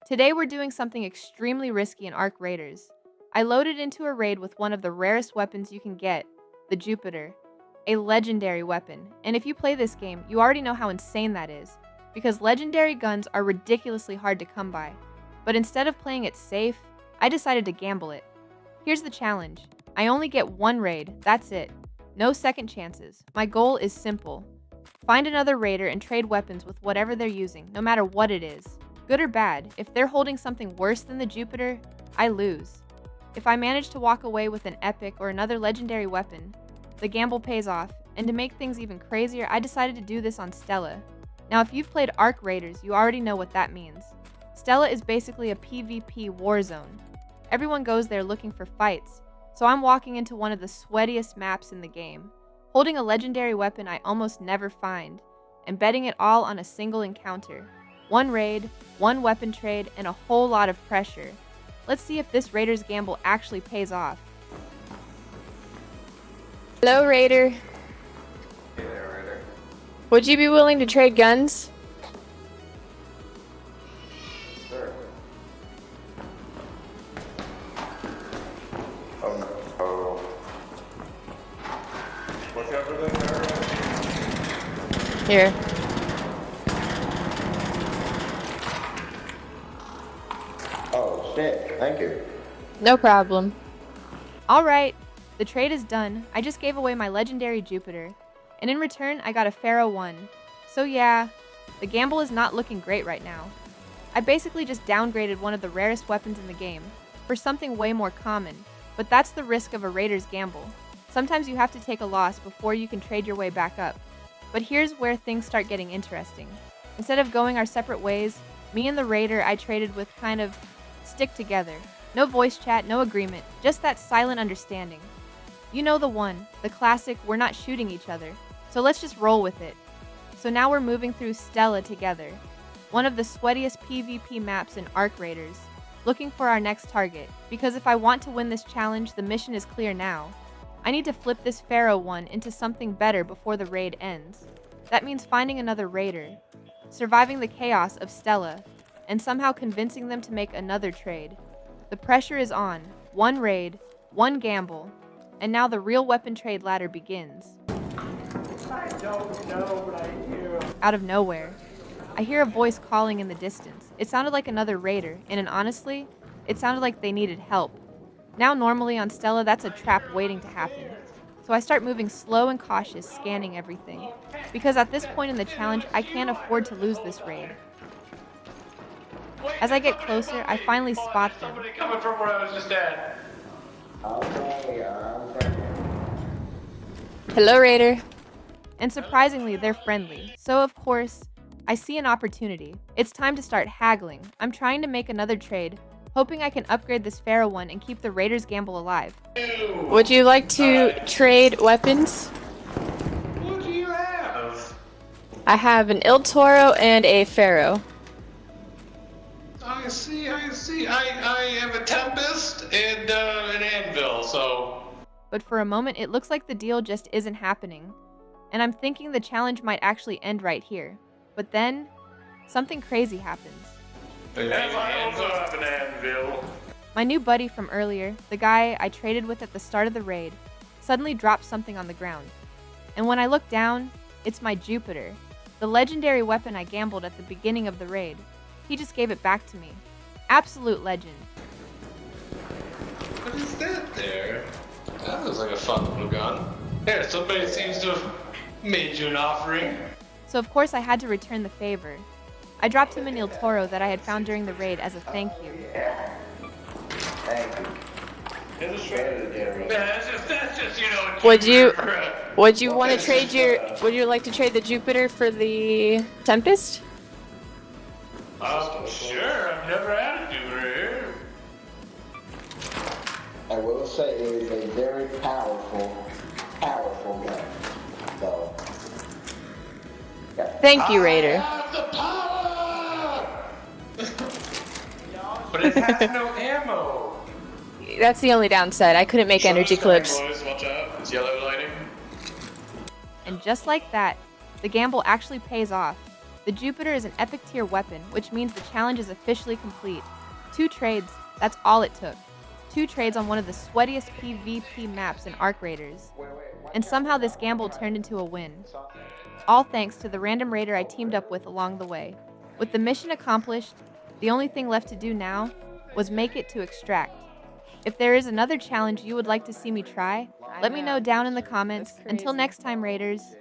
Today we're doing something extremely risky in Arc Raiders. I loaded into a raid with one of the rarest weapons you can get, the Jupiter, a legendary weapon. And if you play this game, you already know how insane that is, because legendary guns are ridiculously hard to come by. But instead of playing it safe, I decided to gamble it. Here's the challenge. I only get one raid, that's it. No second chances. My goal is simple. Find another raider and trade weapons with whatever they're using, no matter what it is. Good or bad, if they're holding something worse than the Jupiter, I lose. If I manage to walk away with an epic or another legendary weapon, the gamble pays off, and to make things even crazier, I decided to do this on Stella. Now if you've played Arc Raiders, you already know what that means. Stella is basically a PvP war zone. Everyone goes there looking for fights, so I'm walking into one of the sweatiest maps in the game, holding a legendary weapon I almost never find, and betting it all on a single encounter. One raid, one weapon trade, and a whole lot of pressure. Let's see if this Raider's gamble actually pays off. Hello, Raider. Hey there, Raider. Would you be willing to trade guns? Sure. Oh. What's everything there? Here. Oh, shit. Thank you. No problem. Alright, the trade is done. I just gave away my legendary Jupiter, and in return I got a Pharaoh 1. So yeah, the gamble is not looking great right now. I basically just downgraded one of the rarest weapons in the game for something way more common, but that's the risk of a Raider's gamble. Sometimes you have to take a loss before you can trade your way back up. But here's where things start getting interesting. Instead of going our separate ways, me and the Raider I traded with kind of stick together. No voice chat, no agreement, just that silent understanding. You know the one, the classic we're not shooting each other, so let's just roll with it. So now we're moving through Stella together, one of the sweatiest PvP maps in Arc Raiders, looking for our next target, because if I want to win this challenge, the mission is clear now. I need to flip this Pharaoh 1 into something better before the raid ends. That means finding another Raider, surviving the chaos of Stella, and somehow convincing them to make another trade. The pressure is on. One raid, one gamble, and now the real weapon trade ladder begins. I don't know, but I do. Out of nowhere, I hear a voice calling in the distance. It sounded like another Raider, and honestly, it sounded like they needed help. Now normally on Stella, that's a trap waiting to happen. So I start moving slow and cautious, scanning everything. Because at this point in the challenge, I can't afford to lose this raid. As I get closer, I finally spot them. Somebody coming from where I was just at. Okay. Hello, Raider. And surprisingly, they're friendly. So of course, I see an opportunity. It's time to start haggling. I'm trying to make another trade, hoping I can upgrade this Pharaoh 1 and keep the Raiders' gamble alive. Would you like to trade weapons? What do you have? I have an Il Toro and a Pharaoh. I see. I have a Tempest and an Anvil, so... But for a moment, it looks like the deal just isn't happening. And I'm thinking the challenge might actually end right here. But then, something crazy happens. I also have an Anvil. My new buddy from earlier, the guy I traded with at the start of the raid, suddenly drops something on the ground. And when I look down, it's my Jupiter, the legendary weapon I gambled at the beginning of the raid. He just gave it back to me. Absolute legend. What is that there? That looks like a fun little gun. Here, somebody seems to have made you an offering. So of course I had to return the favor. I dropped him an Il Toro that I had found during the raid as a thank you. Thank you. Yeah, that's just you know. Would you want to trade would you like to trade the Jupiter for the Tempest? Sure. I've never had a Jupiter here. I will say it is a very powerful gun. So, yeah. Thank you, Raider. I have the power! But it has no ammo. That's the only downside. I couldn't make energy clips. Boys, watch out. It's yellow lighting. And just like that, the gamble actually pays off. The Jupiter is an epic tier weapon, which means the challenge is officially complete. 2 trades, that's all it took. 2 trades on one of the sweatiest PvP maps in Arc Raiders. And somehow this gamble turned into a win. All thanks to the random raider I teamed up with along the way. With the mission accomplished, the only thing left to do now was make it to extract. If there is another challenge you would like to see me try, let me know down in the comments. Until next time, Raiders.